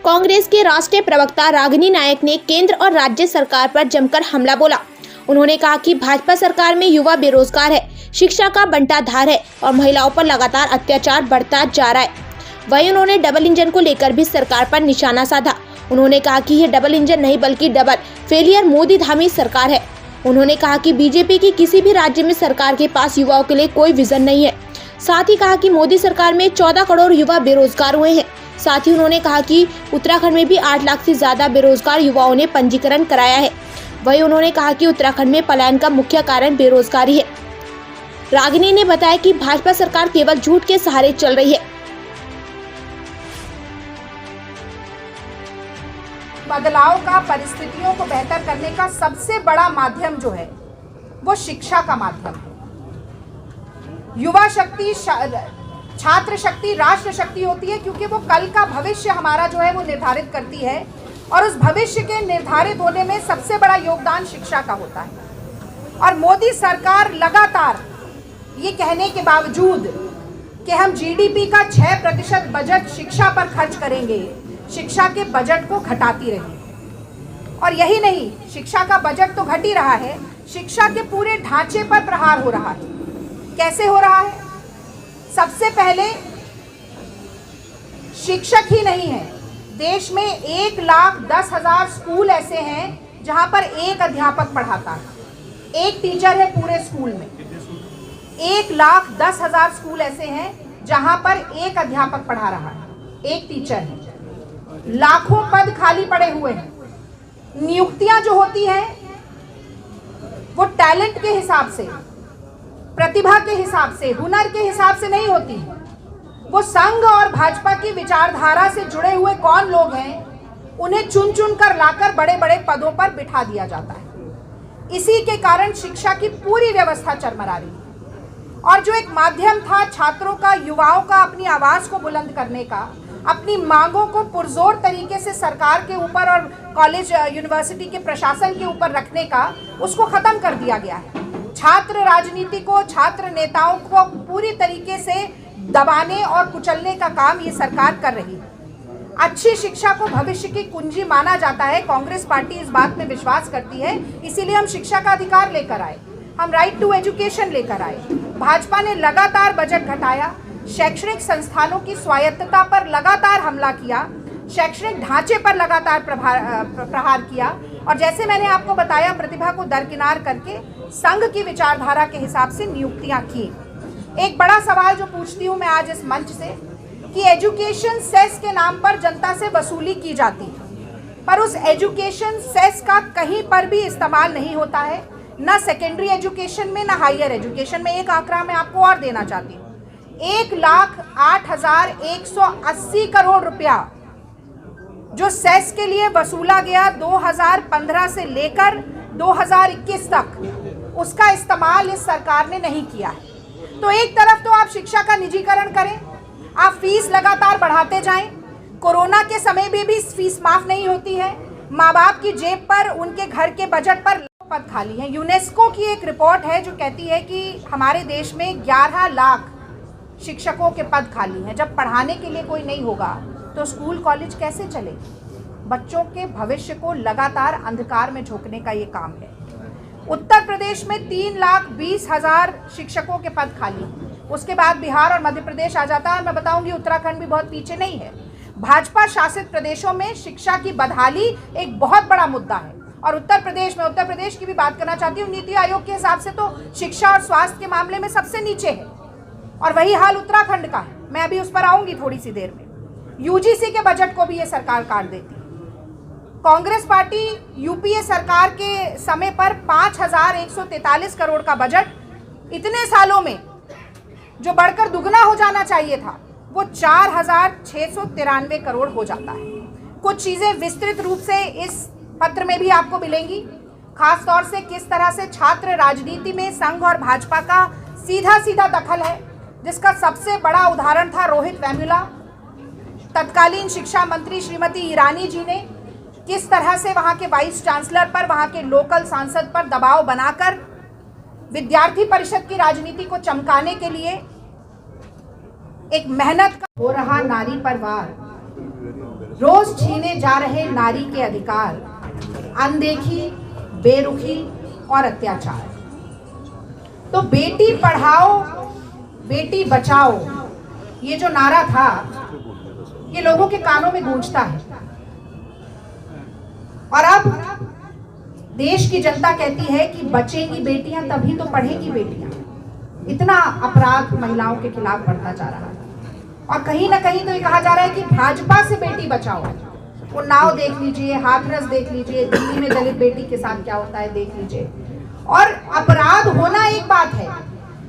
कांग्रेस के राष्ट्रीय प्रवक्ता रागिनी नायक ने केंद्र और राज्य सरकार पर जमकर हमला बोला। उन्होंने कहा कि भाजपा सरकार में युवा बेरोजगार है, शिक्षा का बंटाधार है और महिलाओं पर लगातार अत्याचार बढ़ता जा रहा है। वहीं उन्होंने डबल इंजन को लेकर भी सरकार पर निशाना साधा। उन्होंने कहा कि यह डबल इंजन नहीं बल्कि डबल फेलियर मोदी धामी सरकार है। उन्होंने कहा कि बीजेपी की किसी भी राज्य में सरकार के पास युवाओं के लिए कोई विजन नहीं है। साथ ही कहा कि मोदी सरकार में 14 करोड़ युवा बेरोजगार हुए हैं। साथ ही उन्होंने कहा कि उत्तराखंड में भी 8 लाख से ज्यादा बेरोजगार युवाओं ने पंजीकरण कराया है। वहीं उन्होंने कहा कि उत्तराखंड में पलायन का मुख्य कारण बेरोजगारी है। रागिनी ने बताया कि भाजपा सरकार केवल झूठ के सहारे चल रही है। बदलाव का, परिस्थितियों को बेहतर करने का सबसे बड़ा माध्यम जो है वो शिक्षा का माध्यम है। युवा शक्ति, छात्र शक्ति राष्ट्र शक्ति होती है, क्योंकि वो कल का भविष्य हमारा जो है वो निर्धारित करती है और उस भविष्य के निर्धारित होने में सबसे बड़ा योगदान शिक्षा का होता है। और मोदी सरकार लगातार ये कहने के बावजूद कि हम जीडीपी का 6% बजट शिक्षा पर खर्च करेंगे, शिक्षा के बजट को घटाती रही। और यही नहीं, शिक्षा का बजट तो घट ही रहा है, शिक्षा के पूरे ढांचे पर प्रहार हो रहा है। कैसे हो रहा है? सबसे पहले शिक्षक ही नहीं है, देश में 1,10,000 स्कूल ऐसे हैं जहां पर एक अध्यापक पढ़ाता है, एक टीचर है पूरे स्कूल में। 1,10,000 स्कूल ऐसे हैं जहां पर एक अध्यापक पढ़ा रहा है, एक टीचर है। लाखों पद खाली पड़े हुए हैं। नियुक्तियां जो होती हैं वो टैलेंट के हिसाब से, प्रतिभा के हिसाब से, हुनर के हिसाब से नहीं होती। वो संघ और भाजपा की विचारधारा से जुड़े हुए कौन लोग हैं, उन्हें चुन चुन कर लाकर बड़े बड़े पदों पर बिठा दिया जाता है। इसी के कारण शिक्षा की पूरी व्यवस्था चरमरा रही है। और जो एक माध्यम था छात्रों का, युवाओं का अपनी आवाज को बुलंद करने का, अपनी मांगों को पुरजोर तरीके से सरकार के ऊपर और कॉलेज यूनिवर्सिटी के प्रशासन के ऊपर रखने का, उसको खत्म कर दिया गया है। छात्र राजनीति को, छात्र नेताओं को पूरी तरीके से दबाने और कुचलने का काम ये सरकार कर रही है। अच्छी शिक्षा को भविष्य की कुंजी माना जाता है। कांग्रेस पार्टी इस बात में विश्वास करती है, इसीलिए हम शिक्षा का अधिकार लेकर आए, हम राइट टू एजुकेशन लेकर आए। भाजपा ने लगातार बजट घटाया, शैक्षणिक संस्थानों की स्वायत्तता पर लगातार हमला किया, शैक्षणिक ढांचे पर लगातार प्रहार किया और जैसे मैंने आपको बताया, प्रतिभा को दरकिनार करके संघ की विचारधारा के हिसाब से नियुक्तियां की। एक बड़ा सवाल जो पूछती हूं मैं आज इस मंच से कि एजुकेशन सेस के नाम पर जनता से वसूली की जाती है, पर उस एजुकेशन सेस का कहीं पर भी इस्तेमाल नहीं होता है, न सेकेंडरी एजुकेशन में, न हायर एजुकेशन में। एक आंकड़ा मैं आपको और देना चाहती हूँ, 1,08,180 करोड़ रुपया जो सेस के लिए वसूला गया 2015 से लेकर 2021 तक, उसका इस्तेमाल इस सरकार ने नहीं किया है। तो एक तरफ तो आप शिक्षा का निजीकरण करें, आप फीस लगातार बढ़ाते जाएं, कोरोना के समय में भी फीस माफ नहीं होती है, माँ बाप की जेब पर, उनके घर के बजट पर पद खाली हैं। यूनेस्को की एक रिपोर्ट है जो कहती है कि हमारे देश में 11 लाख शिक्षकों के पद खाली हैं। जब पढ़ाने के लिए कोई नहीं होगा तो स्कूल कॉलेज कैसे चले? बच्चों के भविष्य को लगातार अंधकार में झोंकने का ये काम है। उत्तर प्रदेश में 3,20,000 शिक्षकों के पद खाली, उसके बाद बिहार और मध्य प्रदेश आ जाता है। मैं बताऊंगी उत्तराखंड भी बहुत पीछे नहीं है। भाजपा शासित प्रदेशों में शिक्षा की बदहाली एक बहुत बड़ा मुद्दा है और उत्तर प्रदेश की भी बात करना चाहती हूँ। नीति आयोग के हिसाब से तो शिक्षा और स्वास्थ्य के मामले में सबसे नीचे है और वही हाल उत्तराखंड का है। मैं अभी उस पर आऊंगी थोड़ी सी देर में। यूजीसी के बजट को भी ये सरकार काट देती है। कांग्रेस पार्टी यूपीए सरकार के समय पर 5,143 करोड़ का बजट इतने सालों में जो बढ़कर दुगना हो जाना चाहिए था, वो 4,693 करोड़ हो जाता है। कुछ चीजें विस्तृत रूप से इस पत्र में भी आपको मिलेंगी, खास तौर से किस तरह से छात्र राजनीति में संघ और भाजपा का सीधा सीधा दखल है, जिसका सबसे बड़ा उदाहरण था रोहित वेमुला। तत्कालीन शिक्षा मंत्री श्रीमती ईरानी जी ने किस तरह से वहां के वाइस चांसलर पर, वहां के लोकल सांसद पर दबाव बनाकर विद्यार्थी परिषद की राजनीति को चमकाने के लिए एक मेहनत का हो रहा नारी पर वार रोज छीने जा रहे नारी के अधिकार, अनदेखी, बेरुखी और अत्याचार। तो बेटी पढ़ाओ बेटी बचाओ ये जो नारा था ये लोगों के कानों में गूंजता है, और अब देश की जनता कहती है कि बचेंगी बेटियां तभी तो पढ़ेंगी बेटियां। इतना अपराध महिलाओं के खिलाफ बढ़ता जा रहा है, और कहीं ना कहीं तो ये कहा जा रहा है कि भाजपा से बेटी बचाओ। वो नाव देख लीजिए, हाथरस देख लीजिए, दिल्ली में दलित बेटी के साथ क्या होता है देख लीजिए। और अपराध होना एक बात है,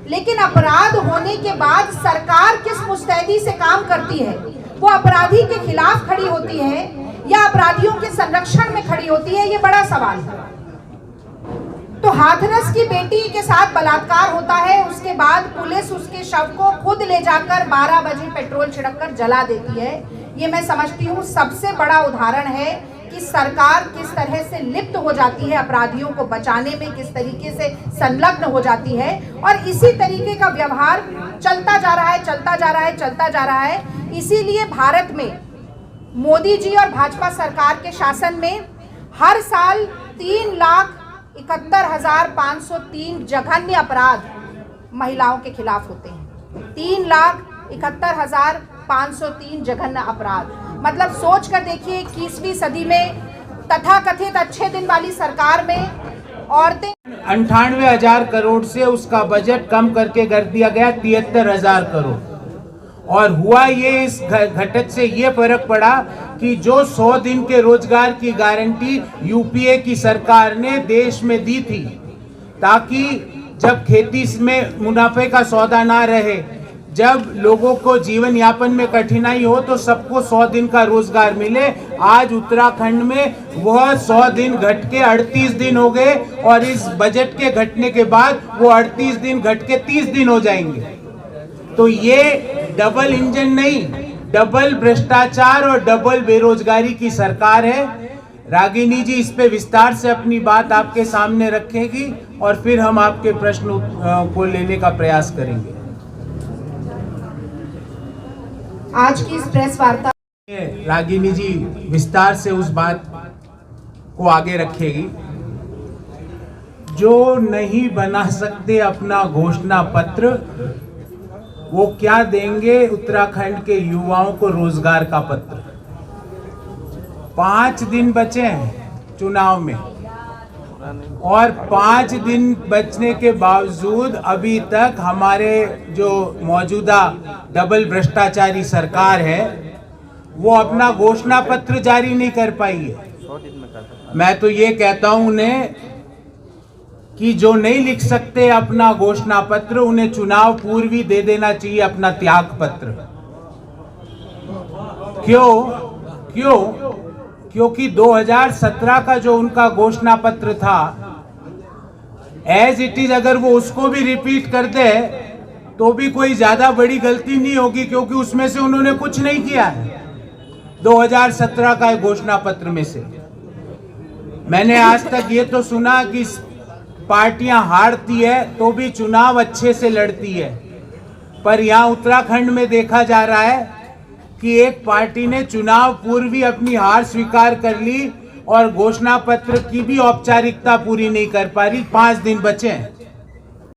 लेकिन अपराध होने के बाद सरकार किस मुस्तैदी से काम करती है, वो अपराधी के खिलाफ खड़ी होती है या अपराधियों के संरक्षण में खड़ी होती है, ये बड़ा सवाल है। तो हाथरस की बेटी के साथ बलात्कार होता है, उसके बाद पुलिस उसके शव को खुद ले जाकर 12 बजे पेट्रोल छिड़ककर जला देती है। ये मैं समझती हूँ सबसे बड़ा उदाहरण है कि सरकार किस तरह से लिप्त हो जाती है, अपराधियों को बचाने में किस तरीके से संलग्न हो जाती है, और इसी तरीके का व्यवहार चलता जा रहा है, चलता जा रहा है, चलता जा रहा है। इसीलिए भारत में मोदी जी और भाजपा सरकार के शासन में हर साल 3,71,503 जघन्य अपराध महिलाओं के खिलाफ होते हैं। 3,71,503 जघन्य अपराध, मतलब सोच कर देखिए 21वीं सदी में तथाकथित अच्छे दिन वाली सरकार में औरतें 98,000 करोड़ से उसका बजट कम करके कर दिया गया 73,000 करोड़। और हुआ ये, इस घटक से ये फर्क पड़ा कि जो 100 दिन के रोजगार की गारंटी यूपीए की सरकार ने देश में दी थी, ताकि जब खेती में मुनाफे का सौदा ना रहे, जब लोगों को जीवन यापन में कठिनाई हो, तो सबको 100 दिन का रोजगार मिले। आज उत्तराखंड में वह 100 दिन घट के 38 दिन हो गए, और इस बजट के घटने के बाद वो 38 दिन घट के 30 दिन हो जाएंगे। तो ये डबल इंजन नहीं, डबल भ्रष्टाचार और डबल बेरोजगारी की सरकार है। रागिनी जी इस पे विस्तार से अपनी बात आपके सामने रखेगी, और फिर हम आपके प्रश्न को लेने का प्रयास करेंगे। आज की इस प्रेस वार्ता रागिनी जी विस्तार से उस बात को आगे रखेगी। जो नहीं बना सकते अपना घोषणा पत्र, वो क्या देंगे उत्तराखंड के युवाओं को रोजगार का पत्र। 5 दिन बचे हैं चुनाव में, और 5 दिन बचने के बावजूद अभी तक हमारे जो मौजूदा डबल भ्रष्टाचारी सरकार है, वो अपना घोषणा पत्र जारी नहीं कर पाई है। मैं तो ये कहता हूं उन्हें कि जो नहीं लिख सकते अपना घोषणा पत्र, उन्हें चुनाव पूर्व ही दे देना चाहिए अपना त्याग पत्र। क्यों? क्योंकि 2017 का जो उनका घोषणा पत्र था, एज इट इज अगर वो उसको भी रिपीट कर दे तो भी कोई ज्यादा बड़ी गलती नहीं होगी, क्योंकि उसमें से उन्होंने कुछ नहीं किया है 2017 का घोषणा पत्र में से। मैंने आज तक ये तो सुना कि पार्टियां हारती है तो भी चुनाव अच्छे से लड़ती है, पर यहाँ उत्तराखंड में देखा जा रहा है कि एक पार्टी ने चुनाव पूर्व ही अपनी हार स्वीकार कर ली, और घोषणा पत्र की भी औपचारिकता पूरी नहीं कर पा रही। 5 दिन बचे हैं।